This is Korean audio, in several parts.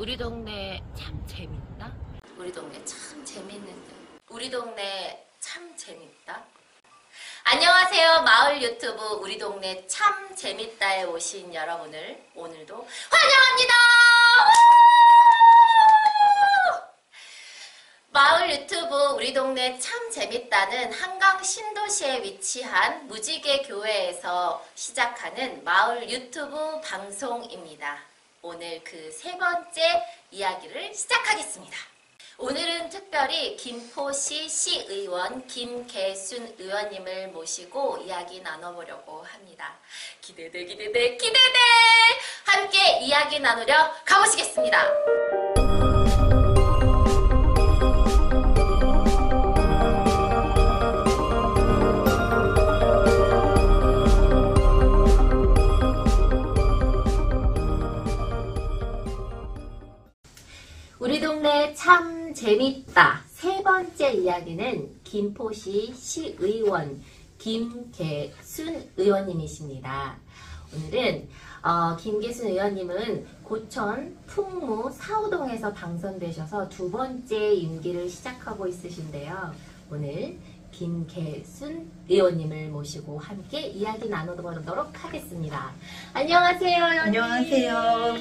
우리 동네 참 재밌다. 우리 동네 참 재밌는데. 우리 동네 참 재밌다. 안녕하세요. 마을 유튜브 우리 동네 참 재밌다에 오신 여러분을 오늘도 환영합니다. 마을 유튜브 우리 동네 참 재밌다는 한강 신도시에 위치한 무지개 교회에서 시작하는 마을 유튜브 방송입니다. 오늘 그 세 번째 이야기를 시작하겠습니다. 오늘은 특별히 김포시 시의원 김계순 의원님을 모시고 이야기 나눠보려고 합니다. 기대돼 기대돼 기대돼! 함께 이야기 나누려 가보시겠습니다. 우리 동네 참 재밌다. 세 번째 이야기는 김포시 시의원 김계순 의원님이십니다. 오늘은 김계순 의원님은 고천 풍무 사우동에서 당선되셔서 두 번째 임기를 시작하고 있으신데요. 오늘 김계순 의원님을 모시고 함께 이야기 나눠보도록 하겠습니다. 안녕하세요, 의원님. 안녕하세요.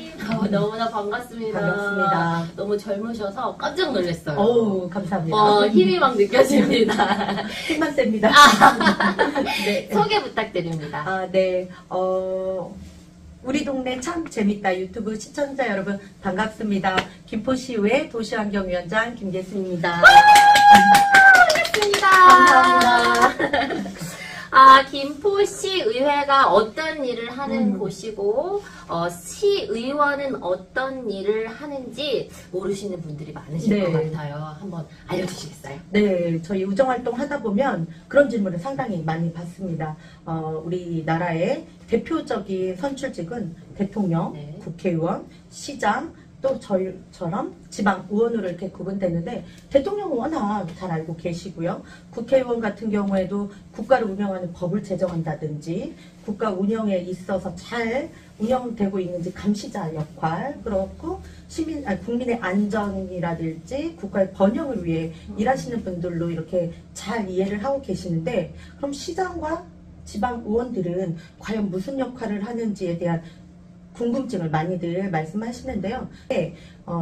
너무나 반갑습니다. 반갑습니다. 너무 젊으셔서 깜짝 놀랐어요. 어우, 감사합니다. 힘이 막 느껴집니다. 힘만 셉니다. 네. 소개 부탁드립니다. 네. 우리 동네 참 재밌다 유튜브 시청자 여러분 반갑습니다. 김포시의회 도시환경위원장 김계순입니다. 반갑습니다. 감사합니다. 김포시의회가 어떤 일을 하는 곳이고 시의원은 어떤 일을 하는지 모르시는 분들이 많으실 것 같아요. 한번 알려주시겠어요? 네, 저희 우정활동 하다 보면 그런 질문을 상당히 많이 받습니다. 우리나라의 대표적인 선출직은 대통령, 네. 국회의원, 시장, 또 저희처럼 지방 의원으로 이렇게 구분되는데 대통령은 워낙 잘 알고 계시고요. 국회의원 같은 경우에도 국가를 운영하는 법을 제정한다든지 국가 운영에 있어서 잘 운영되고 있는지 감시자 역할, 그렇고 국민의 안전이라든지 국가의 번영을 위해 일하시는 분들로 이렇게 잘 이해를 하고 계시는데, 그럼 시장과 지방 의원들은 과연 무슨 역할을 하는지에 대한 궁금증을 많이들 말씀하시는데요.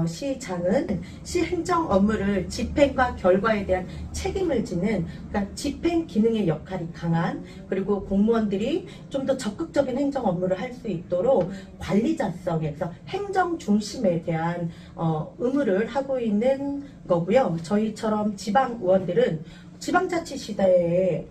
시장은 시행정 업무를 집행과 결과에 대한 책임을 지는, 그러니까 집행 기능의 역할이 강한, 그리고 공무원들이 좀 더 적극적인 행정 업무를 할 수 있도록 관리자성에서 행정 중심에 대한 의무를 하고 있는 거고요. 저희처럼 지방 의원들은 지방자치 시대에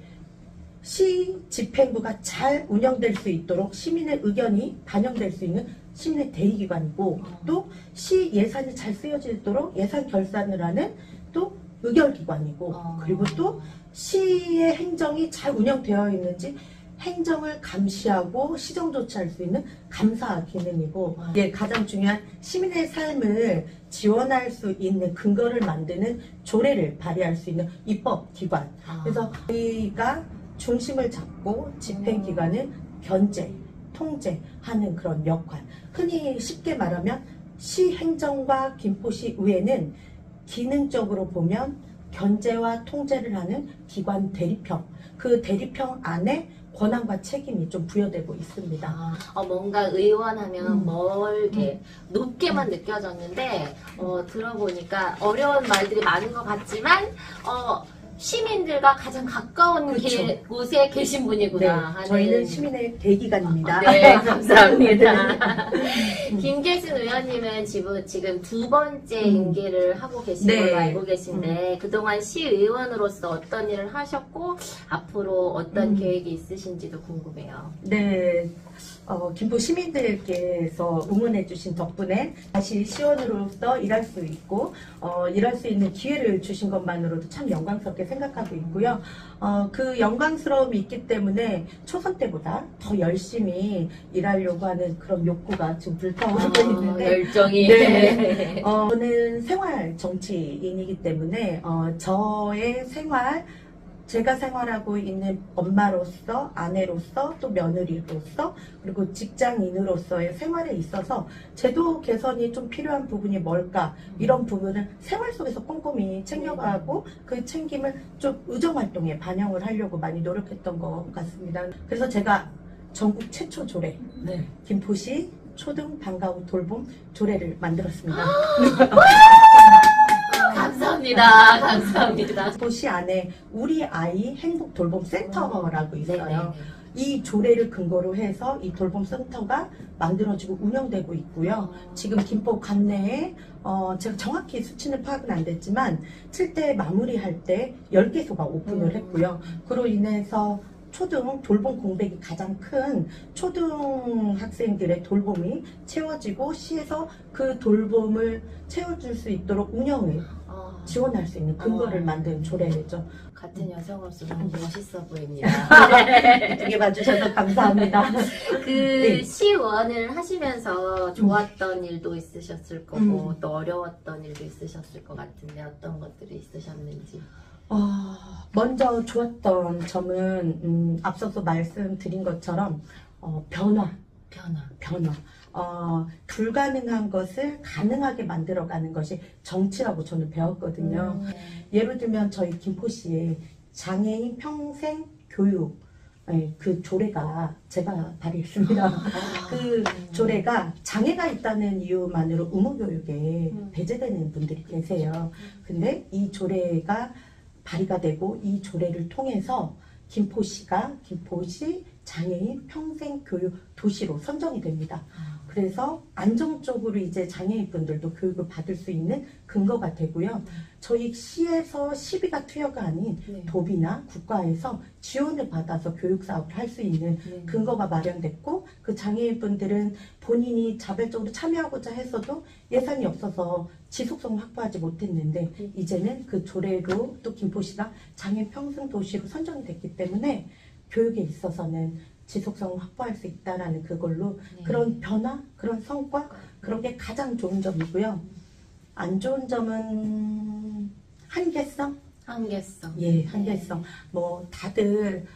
시 집행부가 잘 운영될 수 있도록 시민의 의견이 반영될 수 있는 시민의 대의기관이고, 또 시 예산이 잘 쓰여지도록 예산 결산을 하는 또 의결기관이고, 그리고 또 시의 행정이 잘 운영되어 있는지 행정을 감시하고 시정 조치할 수 있는 감사 기능이고, 이게 가장 중요한 시민의 삶을 지원할 수 있는 근거를 만드는 조례를 발의할 수 있는 입법기관. 그래서 저희가 중심을 잡고 집행기관은 견제, 통제하는 그런 역할. 흔히 쉽게 말하면 시행정과 김포시 의회는 기능적으로 보면 견제와 통제를 하는 기관 대리평, 그 대리평 안에 권한과 책임이 좀 부여되고 있습니다. 뭔가 의원하면 멀게 높게만 느껴졌는데 들어보니까 어려운 말들이 많은 것 같지만 시민들과 가장 가까운 곳에 계신 분이구나. 네, 저희는 시민의 대기관입니다. 네, 감사합니다. 김계순 의원님은 지금 두 번째 임기를 하고 계신 걸로 알고 계신데 그동안 시의원으로서 어떤 일을 하셨고 앞으로 어떤 계획이 있으신지도 궁금해요. 네. 김포 시민들께서 응원해 주신 덕분에 다시 시의원으로서 일할 수 있고 일할 수 있는 기회를 주신 것만으로도 참 영광스럽게 생각하고 있고요. 그 영광스러움이 있기 때문에 초선 때보다 더 열심히 일하려고 하는 그런 욕구가 지금 불타오르고 있는데, 열정이. 네. 저는 생활 정치인이기 때문에 저의 생활 제가 생활하고 있는 엄마로서, 아내로서, 또 며느리로서, 그리고 직장인으로서의 생활에 있어서 제도 개선이 좀 필요한 부분이 뭘까, 이런 부분을 생활 속에서 꼼꼼히 챙겨가고 그 챙김을 좀 의정활동에 반영을 하려고 많이 노력했던 것 같습니다. 그래서 제가 전국 최초 조례, 네. 김포시 초등 방과 후 돌봄 조례를 만들었습니다. 감사합니다. 감사합니다. 도시 안에 우리 아이 행복 돌봄 센터라고 있어요. 네네. 이 조례를 근거로 해서 이 돌봄 센터가 만들어지고 운영되고 있고요. 지금 김포 관내에 제가 정확히 수치는 파악은 안 됐지만 7대 마무리할 때 10개소가 오픈을 했고요. 그로 인해서 초등 돌봄 공백이 가장 큰 초등학생들의 돌봄이 채워지고 시에서 그 돌봄을 채워줄 수 있도록 운영을 지원할 수 있는 근거를 만든 조례죠. 같은 여성으로서 너무 멋있어 보입니다. 예쁘게 봐주셔서 감사합니다. 그 네. 시의원을 하시면서 좋았던 일도 있으셨을 거고 또 어려웠던 일도 있으셨을 것 같은데 어떤 것들이 있으셨는지. 먼저 좋았던 점은 앞서서 말씀드린 것처럼 변화. 불가능한 것을 가능하게 만들어가는 것이 정치라고 저는 배웠거든요. 예를 들면 저희 김포시에 장애인 평생 교육 그 조례가 제가 발의했습니다. 그 조례가 장애가 있다는 이유만으로 의무교육에 배제되는 분들이 계세요. 근데 이 조례가 발의가 되고 이 조례를 통해서 김포시가 김포시 장애인 평생 교육 도시로 선정이 됩니다. 그래서 안정적으로 이제 장애인분들도 교육을 받을 수 있는 근거가 되고요. 저희 시에서 시비가 투여가 아닌 도비나 국가에서 지원을 받아서 교육 사업을 할 수 있는 근거가 마련됐고, 그 장애인분들은 본인이 자발적으로 참여하고자 했어도 예산이 없어서 지속성을 확보하지 못했는데 이제는 그 조례로 또 김포시가 장애인 평생 도시로 선정이 됐기 때문에 교육에 있어서는 지속성을 확보할 수 있다라는 그걸로 그런 변화, 그런 성과, 그런 게 가장 좋은 점이고요. 안 좋은 점은 한계성? 예, 한계성. 뭐 다들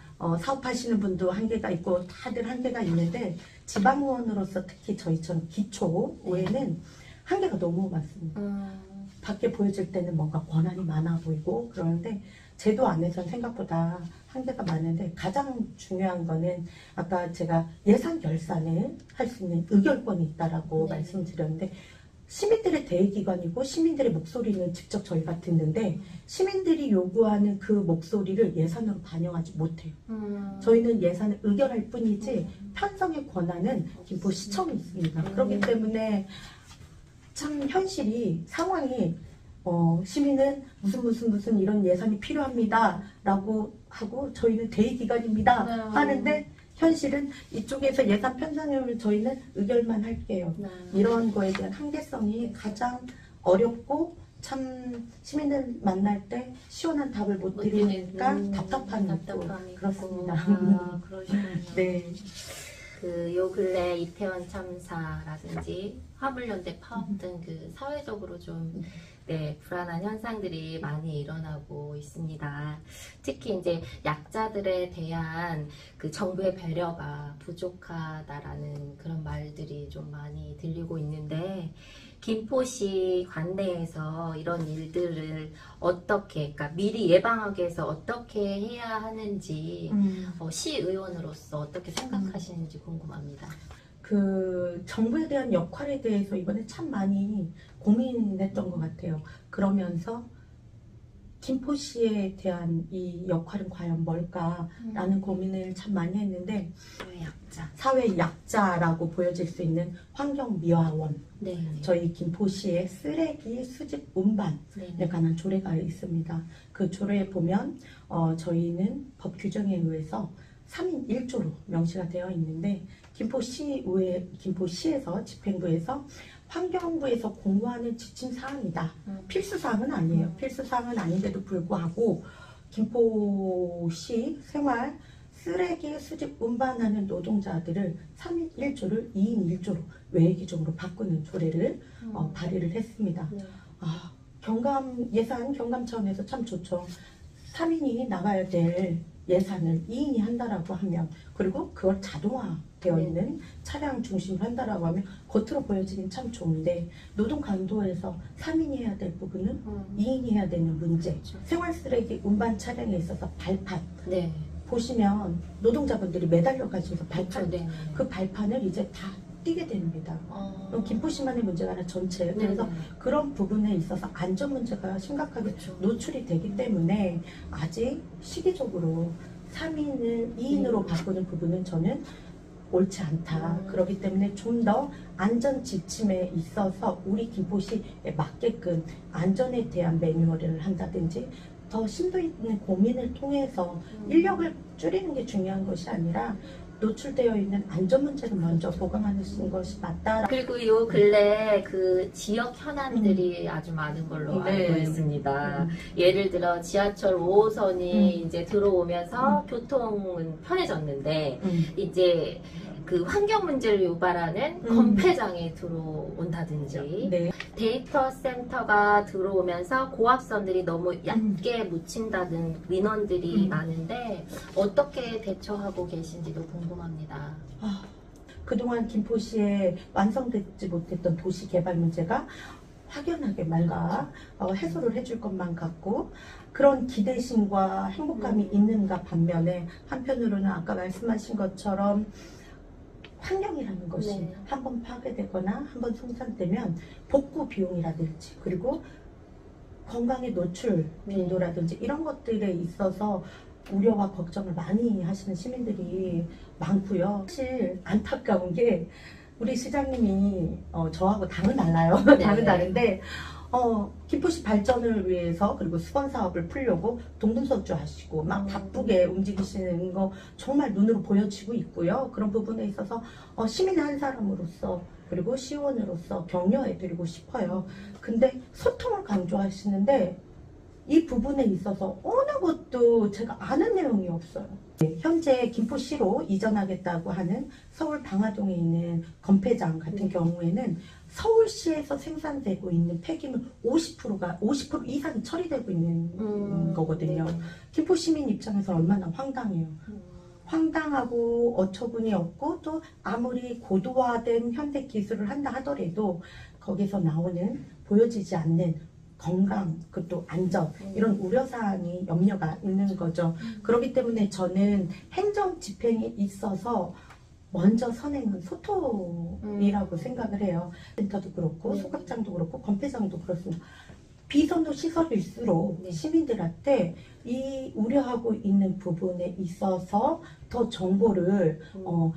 사업하시는 분도 한계가 있고 다들 한계가 있는데 지방의원으로서 특히 저희처럼 기초에는 한계가 너무 많습니다. 밖에 보여질 때는 뭔가 권한이 많아 보이고 그러는데 제도 안에서는 생각보다 한계가 많은데 가장 중요한 거는 아까 제가 예산 결산을 할 수 있는 의결권이 있다라고 말씀드렸는데 시민들의 대의기관이고 시민들의 목소리는 직접 저희가 듣는데 시민들이 요구하는 그 목소리를 예산으로 반영하지 못해요. 저희는 예산을 의결할 뿐이지 편성의 권한은 김포시청이 있습니다. 그렇기 때문에 참 현실이 상황이 시민은 무슨 이런 예산이 필요합니다 라고 하고 저희는 대의기관입니다 하는데 현실은 이쪽에서 예산 편성을 저희는 의결만 할게요. 이런 거에 대한 한계성이 가장 어렵고 참 시민들 만날 때 시원한 답을 못 드리니까 답답한 것도 그렇습니다. 그러시군요. 네. 요 근래 이태원 참사라든지 화물연대 파업 등 그 사회적으로 좀 불안한 현상들이 많이 일어나고 있습니다. 특히 이제 약자들에 대한 그 정부의 배려가 부족하다라는 그런 말들이 좀 많이 들리고 있는데 김포시 관내에서 이런 일들을 어떻게, 그러니까 미리 예방하기 위해서 어떻게 해야 하는지 시의원으로서 어떻게 생각하시는지 궁금합니다. 그 정부에 대한 역할에 대해서 이번에 참 많이 고민했던 것 같아요. 그러면서 김포시에 대한 이 역할은 과연 뭘까라는 고민을 참 많이 했는데 사회 약자라고 보여질 수 있는 환경미화원, 저희 김포시의 쓰레기 수집 운반에 관한 조례가 있습니다. 그 조례에 보면 저희는 법 규정에 의해서 3인 1조로 명시가 되어 있는데 김포시에서 집행부에서 환경부에서 공고하는 지침사항이다. 필수사항은 아니에요. 필수사항은 아닌데도 불구하고 김포시 생활 쓰레기 수집 운반하는 노동자들을 3인 1조를 2인 1조로 외기종으로 바꾸는 조례를 발의를 했습니다. 예산 경감 차원에서 참 좋죠. 3인이 나가야 될 예산을 2인이 한다라고 하면, 그리고 그걸 자동화되어 있는 차량 중심으로 한다라고 하면 겉으로 보여지긴 참 좋은데, 노동 강도에서 3인이 해야 될 부분은 2인이 해야 되는 문제. 그렇죠. 생활 쓰레기 운반 차량에 있어서 발판. 네. 보시면 노동자분들이 매달려 가셔서 발판, 그렇죠. 네. 그 발판을 이제 다 띄게 됩니다. 김포시만의 문제가 아니라 전체. 그래서 그런 부분에 있어서 안전 문제가 심각하게 그렇죠. 노출이 되기 때문에 아직 시기적으로 3인을 2인으로 바꾸는 부분은 저는 옳지 않다. 그렇기 때문에 좀 더 안전 지침에 있어서 우리 김포시에 맞게끔 안전에 대한 매뉴얼을 한다든지, 더 심도 있는 고민을 통해서 인력을 줄이는 게 중요한 것이 아니라 노출되어 있는 안전 문제를 먼저 보강하는 것이 맞다. 그리고 요 근래 그 지역 현안들이 아주 많은 걸로 알고 있습니다. 예를 들어 지하철 5호선이 이제 들어오면서 교통은 편해졌는데 이제 그 환경 문제를 유발하는 건폐장에 들어온다든지, 네. 데이터 센터가 들어오면서 고압선들이 너무 얕게 묻힌다는 민원들이 많은데 어떻게 대처하고 계신지도 궁금합니다. 그동안 김포시에 완성되지 못했던 도시 개발 문제가 확연하게 뭔가 해소를 해줄 것만 같고, 그런 기대심과 행복감이 있는가 반면에, 한편으로는 아까 말씀하신 것처럼 환경이라는 것이 한번 파괴되거나 한번 손상되면 복구 비용이라든지, 그리고 건강의 노출 빈도라든지 이런 것들에 있어서 우려와 걱정을 많이 하시는 시민들이 많고요. 사실 안타까운 게 우리 시장님이 저하고 당은 달라요. 당은 다른데 김포시 발전을 위해서, 그리고 수건 사업을 풀려고 동분서주 하시고 막 바쁘게 움직이시는 거 정말 눈으로 보여지고 있고요. 그런 부분에 있어서 시민 한 사람으로서, 그리고 시의원으로서 격려해드리고 싶어요. 근데 소통을 강조하시는데 이 부분에 있어서 어느 것도 제가 아는 내용이 없어요. 현재 김포시로 이전하겠다고 하는 서울 방화동에 있는 건폐장 같은 경우에는 서울시에서 생산되고 있는 폐기물 50% 이상이 처리되고 있는 거거든요. 김포 시민 입장에서 얼마나 황당해요. 황당하고 어처구니 없고, 또 아무리 고도화된 현대 기술을 한다 하더라도 거기서 나오는 보여지지 않는 건강, 그것도 안전, 이런 우려사항이 염려가 있는 거죠. 그렇기 때문에 저는 행정 집행에 있어서 먼저 선행은 소통이라고 생각을 해요. 센터도 그렇고 소각장도 그렇고 건폐장도 그렇습니다. 비선도 시설일수록 시민들한테 이 우려하고 있는 부분에 있어서 더 정보를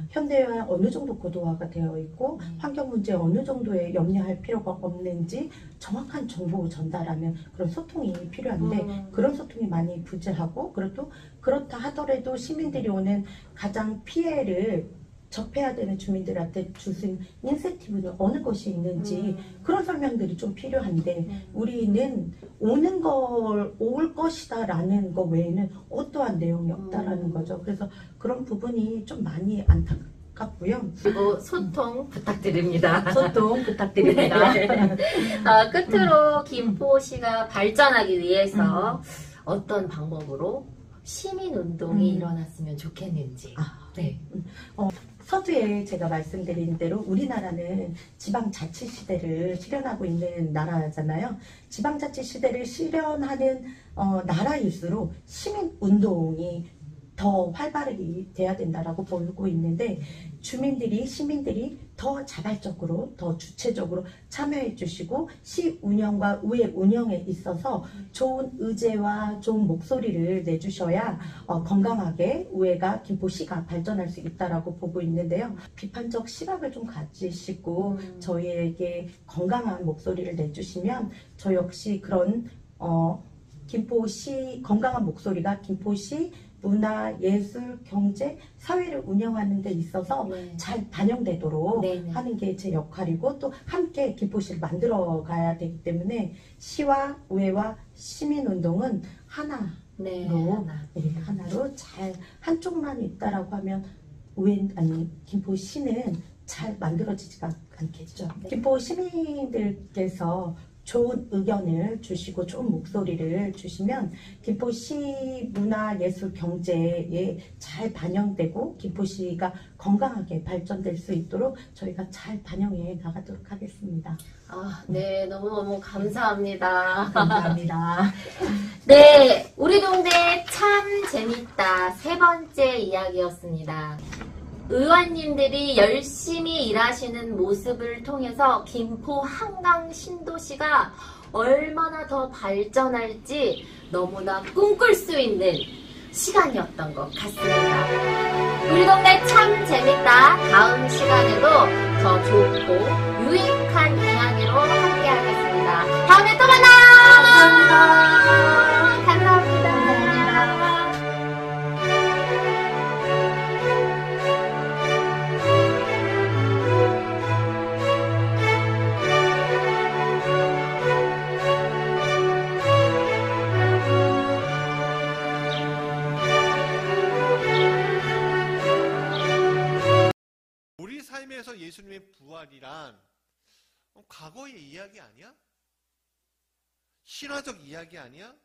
현대화 어느 정도 고도화가 되어 있고 환경 문제에 어느 정도에 염려할 필요가 없는지 정확한 정보 전달하는 그런 소통이 필요한데, 그런 소통이 많이 부재하고, 그래도 그렇다 하더라도 시민들이 오는 가장 피해를 접해야 되는 주민들한테 줄 수 있는 인센티브는 어느 것이 있는지 그런 설명들이 좀 필요한데, 우리는 올 것이다 라는 거 외에는 어떠한 내용이 없다라는 거죠. 그래서 그런 부분이 좀 많이 안타깝고요. 그리고 소통 부탁드립니다. 소통 부탁드립니다. 끝으로 김포시가 발전하기 위해서 어떤 방법으로 시민운동이 일어났으면 좋겠는지. 네. 서두에 제가 말씀드린 대로 우리나라는 지방자치시대를 실현하고 있는 나라잖아요. 지방자치시대를 실현하는 나라일수록 시민운동이 더 활발하게 돼야 된다라고 보고 있는데, 시민들이 더 자발적으로, 더 주체적으로 참여해 주시고 시 운영과 의회 운영에 있어서 좋은 의제와 좋은 목소리를 내주셔야 건강하게 의회가, 김포시가 발전할 수 있다라고 보고 있는데요. 비판적 시각을 좀 가지시고 저희에게 건강한 목소리를 내주시면 저 역시 그런 김포시 건강한 목소리가 김포시 문화, 예술, 경제, 사회를 운영하는 데 있어서 잘 반영되도록 하는 게 제 역할이고, 또 함께 김포시를 만들어 가야 되기 때문에 시와 의회와 시민운동은 하나로 잘 한쪽만 있다라고 하면 김포시는 잘 만들어지지가 않겠죠. 김포 시민들께서 좋은 의견을 주시고 좋은 목소리를 주시면 김포시 문화예술 경제에 잘 반영되고 김포시가 건강하게 발전될 수 있도록 저희가 잘 반영해 나가도록 하겠습니다. 네, 너무너무 감사합니다. 감사합니다. 네, 우리 동네 참 재밌다. 3번째 이야기였습니다. 의원님들이 열심히 일하시는 모습을 통해서 김포 한강 신도시가 얼마나 더 발전할지 너무나 꿈꿀 수 있는 시간이었던 것 같습니다. 우리 동네 참 재밌다. 다음 시간에도 더 좋고 유익한 이야기로 함께 하겠습니다. 다음에 또 만나요. 감사합니다. 감사합니다. 우리 삶에서 예수님의 부활이란 과거의 이야기 아니야? 신화적 이야기 아니야?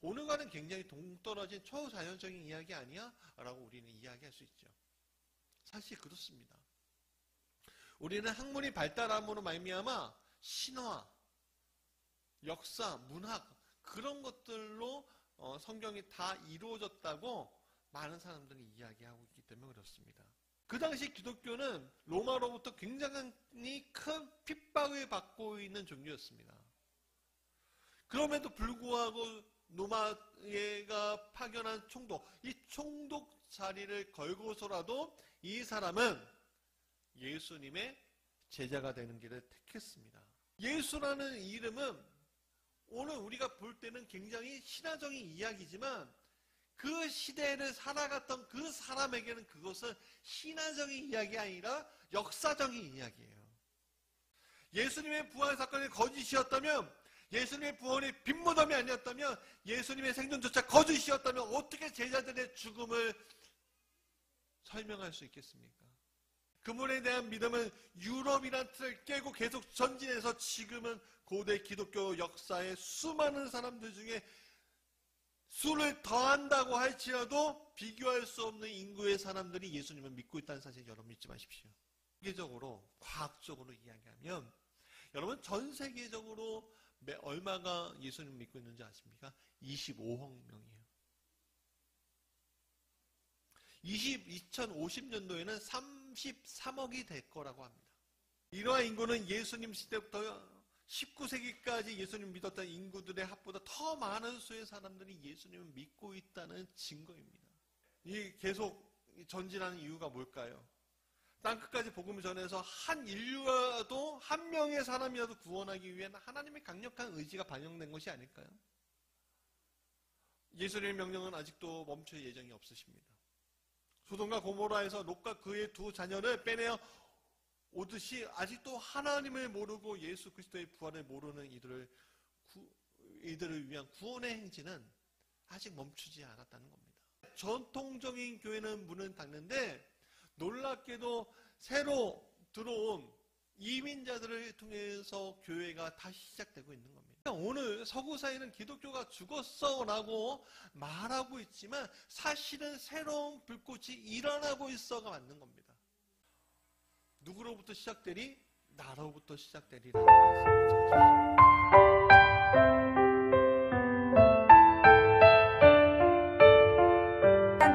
오늘과는 굉장히 동떨어진 초자연적인 이야기 아니야? 라고 우리는 이야기할 수 있죠. 사실 그렇습니다. 우리는 학문이 발달함으로 말미암아 신화, 역사, 문학 그런 것들로 성경이 다 이루어졌다고 많은 사람들이 이야기하고 있기 때문에 그렇습니다. 그 당시 기독교는 로마로부터 굉장히 큰 핍박을 받고 있는 종교였습니다. 그럼에도 불구하고 로마가 파견한 총독, 이 총독 자리를 걸고서라도 이 사람은 예수님의 제자가 되는 길을 택했습니다. 예수라는 이름은 오늘 우리가 볼 때는 굉장히 신화적인 이야기지만 그 시대를 살아갔던 그 사람에게는 그것은 신화적인 이야기가 아니라 역사적인 이야기예요. 예수님의 부활 사건이 거짓이었다면, 예수님의 부활이 빈무덤이 아니었다면, 예수님의 생존조차 거짓이었다면 어떻게 제자들의 죽음을 설명할 수 있겠습니까? 그분에 대한 믿음은 유럽이란 틀을 깨고 계속 전진해서 지금은 고대 기독교 역사의 수많은 사람들 중에 수를 더한다고 할지라도 비교할 수 없는 인구의 사람들이 예수님을 믿고 있다는 사실 여러분 잊지 마십시오. 세계적으로, 과학적으로 이야기하면 여러분 전 세계적으로 얼마가 예수님을 믿고 있는지 아십니까? 25억 명이에요. 2050년도에는 33억이 될 거라고 합니다. 이러한 인구는 예수님 시대부터 19세기까지 예수님 믿었던 인구들의 합보다 더 많은 수의 사람들이 예수님을 믿고 있다는 증거입니다. 이 계속 전진하는 이유가 뭘까요? 땅끝까지 복음을 전해서 한 인류라도 한 명의 사람이라도 구원하기 위한 하나님의 강력한 의지가 반영된 것이 아닐까요? 예수님의 명령은 아직도 멈출 예정이 없으십니다. 소돔과 고모라에서 롯과 그의 두 자녀를 빼내어 오듯이 아직도 하나님을 모르고 예수 그리스도의 부활을 모르는 이들을 위한 구원의 행진은 아직 멈추지 않았다는 겁니다. 전통적인 교회는 문을 닫는데 놀랍게도 새로 들어온 이민자들을 통해서 교회가 다시 시작되고 있는 겁니다. 오늘 서구사회는 기독교가 죽었어 라고 말하고 있지만 사실은 새로운 불꽃이 일어나고 있어가 맞는 겁니다. 누구로부터 시작되리? 나로부터 시작되리라는 말씀을 찾으십시오.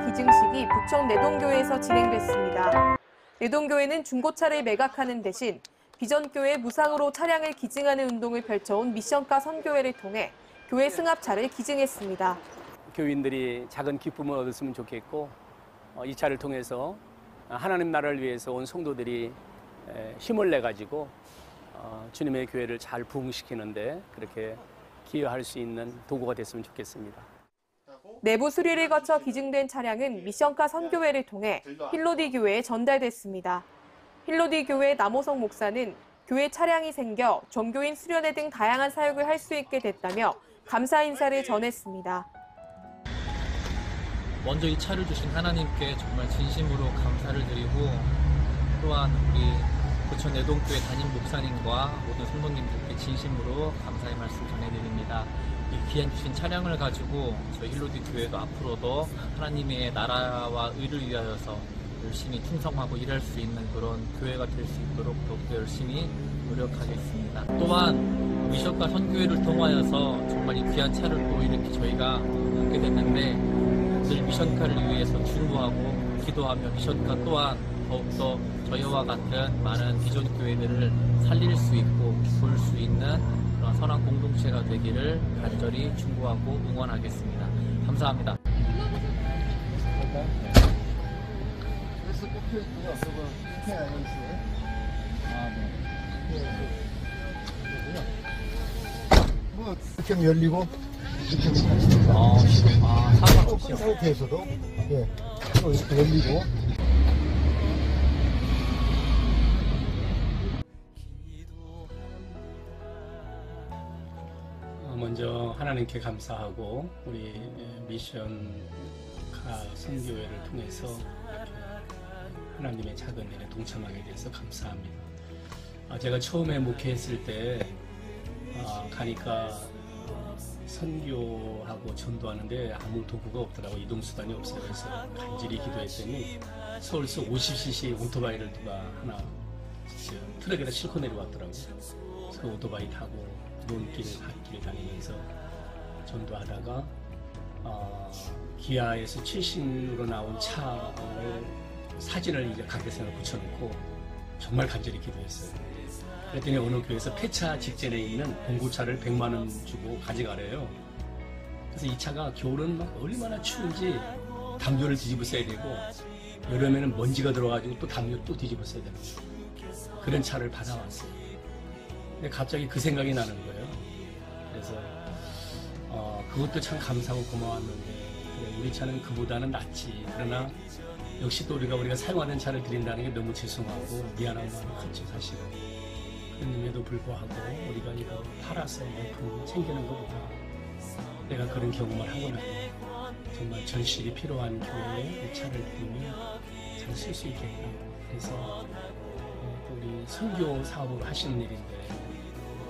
기증식이 부천 내동교회에서 진행됐습니다. 내동교회는 중고차를 매각하는 대신 비전교회 무상으로 차량을 기증하는 운동을 펼쳐온 미션가 선교회를 통해 교회 승합차를 기증했습니다. 교인들이 작은 기쁨을 얻었으면 좋겠고 이 차를 통해서 하나님 나라를 위해서 온 성도들이 힘을 내가지고 주님의 교회를 잘 부흥시키는데 그렇게 기여할 수 있는 도구가 됐으면 좋겠습니다. 내부 수리를 거쳐 기증된 차량은 미션가 선교회를 통해 힐로디 교회에 전달됐습니다. 힐로디 교회 남호성 목사는 교회 차량이 생겨 종교인 수련회 등 다양한 사역을 할 수 있게 됐다며 감사 인사를 전했습니다. 먼저 이 차를 주신 하나님께 정말 진심으로 감사를 드리고 또한 우리 부천 내동교회 담임 목사님과 모든 성도님들께 진심으로 감사의 말씀 전해드립니다. 이 귀한 주신 차량을 가지고 저희 힐로디 교회도 앞으로도 하나님의 나라와 의를 위하여서 열심히 충성하고 일할 수 있는 그런 교회가 될 수 있도록 더욱더 열심히 노력하겠습니다. 또한 미션카 선교회를 통하여서 정말 이 귀한 차를 또 이렇게 저희가 얻게 됐는데 늘 미션카를 위해서 중보하고 기도하며 미션카 또한 더욱더 저희와 같은 많은 기존 교회들을 살릴 수 있고 볼 수 있는 그런 선한 공동체가 되기를 간절히 충고하고 응원하겠습니다. 감사합니다. 뭐 이렇게 열리고 이렇게 상관없이 큰 상태에서도 또 이렇게 열리고. 먼저 하나님께 감사하고 우리 미션카 선교회를 통해서 이렇게 하나님의 작은 일에 동참하게 돼서 감사합니다. 제가 처음에 목회했을 때 가니까 선교하고 전도하는데 아무 도구가 없더라고. 이동수단이 없어요. 그래서 간절히 기도했더니 서울서 50cc 오토바이를 누가 하나 트럭에다 싣고 내려왔더라고요. 그래서 오토바이 타고 논길, 갓길 다니면서 전도하다가 기아에서 최신으로 나온 차를 사진을 이제 가게선에 붙여놓고 정말 간절히 기도했어요. 그랬더니 어느 교회에서 폐차 직전에 있는 봉고차를 100만 원 주고 가져가래요. 그래서 이 차가 겨울은 막 얼마나 추운지 담요를 뒤집어 써야 되고 여름에는 먼지가 들어가지고 또 담요 또 뒤집어 써야 되는 거예요. 그런 차를 받아왔어요. 근데 갑자기 그 생각이 나는 거예요. 그래서 그것도 참 감사하고 고마웠는데 그래, 우리 차는 그보다는 낫지. 그러나 역시 또 우리가 사용하는 차를 드린다는 게 너무 죄송하고 미안한 마음이 컸죠, 사실은. 그럼에도 불구하고 우리가 이거 팔아서 명품 챙기는 것보다 내가 그런 경험을 하고 나면 정말 절실히 필요한 교회에 이 차를 드리면 잘 쓸 수 있겠다. 그래서 우리 선교 사업을 하시는 일인데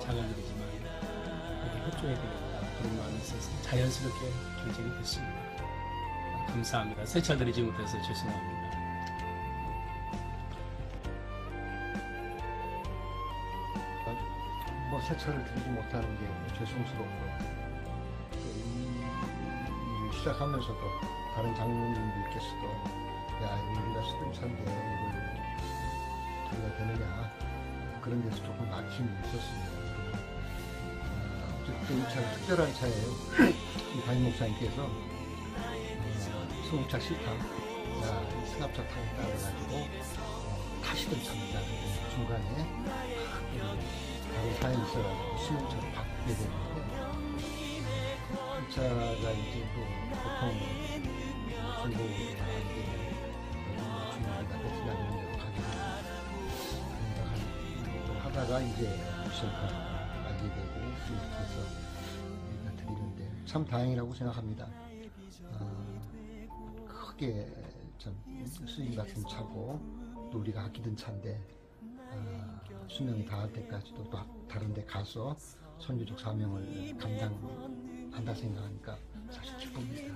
작은 일이지만 협조해야 되겠다 그런 마음이 있어서 자연스럽게 결정이 됐습니다. 감사합니다. 새 차 드리지 못해서 죄송합니다. 뭐 새 차를 드리지 못하는 게 죄송스럽고 이 시작하면서도 다른 장로님들께서도 야 이거 우리가 쓰던 차인데 이걸 드려야 되느냐 그런 데서 조금 아침이 있었습니다. 어쨌든 이 차는 특별한 차예요. 이 담임 목사님께서 승합차 실탄 승합차 타고 따라가지고 타시던 차입니다. 중간에 다른 사연이 있어가지고 승용차를 바꾸게 되는데 이 차가 이제 또 보통 중고가 이제 중고가 베트남 이런 데로 가게 되고 하다가 이제 미션카 알게 되고 이렇게 해서 우리가 드리는데 참 다행이라고 생각합니다. 크게 참 쓰임 같은 차고 또 우리가 아끼던 차인데 수명이 다할 때까지도 또 다른 데 가서 선교적 사명을 감당한다 생각하니까 사실 기쁩니다.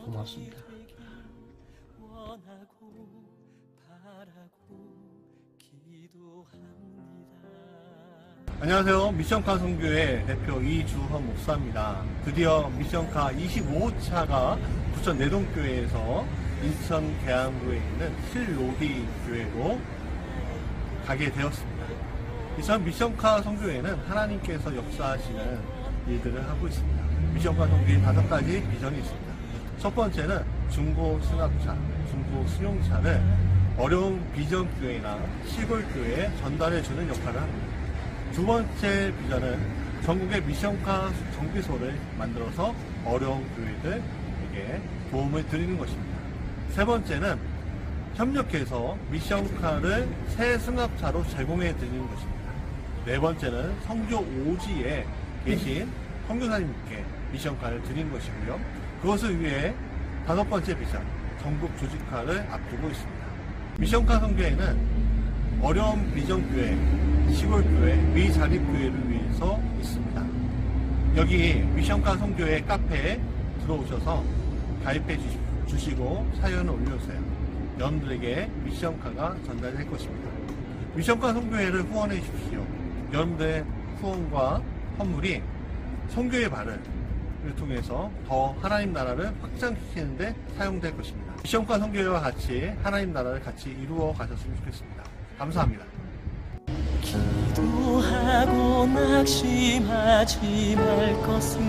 고맙습니다. 안녕하세요. 미션카 선교회 대표 이주헌 목사입니다. 드디어 미션카 25호차가 부천 내동교회에서 인천 계양구에 있는 실로디 교회로 가게 되었습니다. 이전 미션카 선교회는 하나님께서 역사하시는 일들을 하고 있습니다. 미션카 선교회 5가지 비전이 있습니다. 첫 번째는 중고 승합차, 중고 승용차를 어려운 비전교회나 시골교회에 전달해주는 역할을 합니다. 두 번째 비전은 전국의 미션카 정비소를 만들어서 어려운 교회들에게 도움을 드리는 것입니다. 세 번째는 협력해서 미션카를 새 승합차로 제공해 드리는 것입니다. 네 번째는 성교 오지에 계신 선교사님께 미션카를 드리는 것이고요. 그것을 위해 5번째 비전, 전국 조직화를 앞두고 있습니다. 미션카 선교회는 어려운 비전교회, 시골교회, 미자립교회를 위해서 있습니다. 여기 미션카 선교회 카페에 들어오셔서 가입해 주시고 사연을 올려주세요. 여러분들에게 미션카가 전달될 것입니다. 미션카 선교회를 후원해 주십시오. 여러분들의 후원과 선물이 선교의 발을 통해서 더 하나님 나라를 확장시키는 데 사용될 것입니다. 미션과 선교회와 같이 하나님 나라를 같이 이루어 가셨으면 좋겠습니다. 감사합니다. 기도하고 낙심하지 말 것을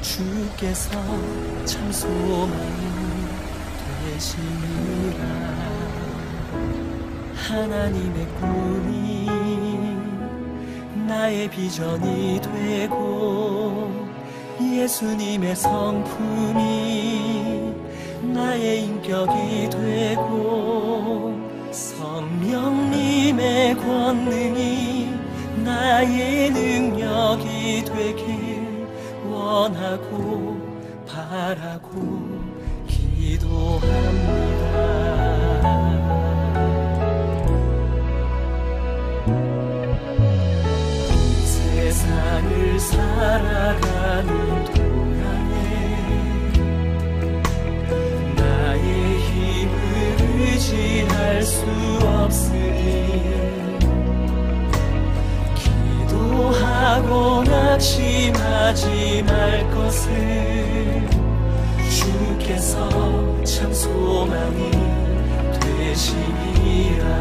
주께서 참 소망이 되시니라. 하나님의 꿈이 나의 비전이 되고 예수님의 성품이 나의 인격이 되고 성령님의 권능이 나의 능력이 되길 원하고 바라고 기도합니다. 세상을 살아가는 동안에 나의 힘을 의지할 수 없으니 기도하고 낙심하지 말 것을 주께서 참 소망이 되시리라.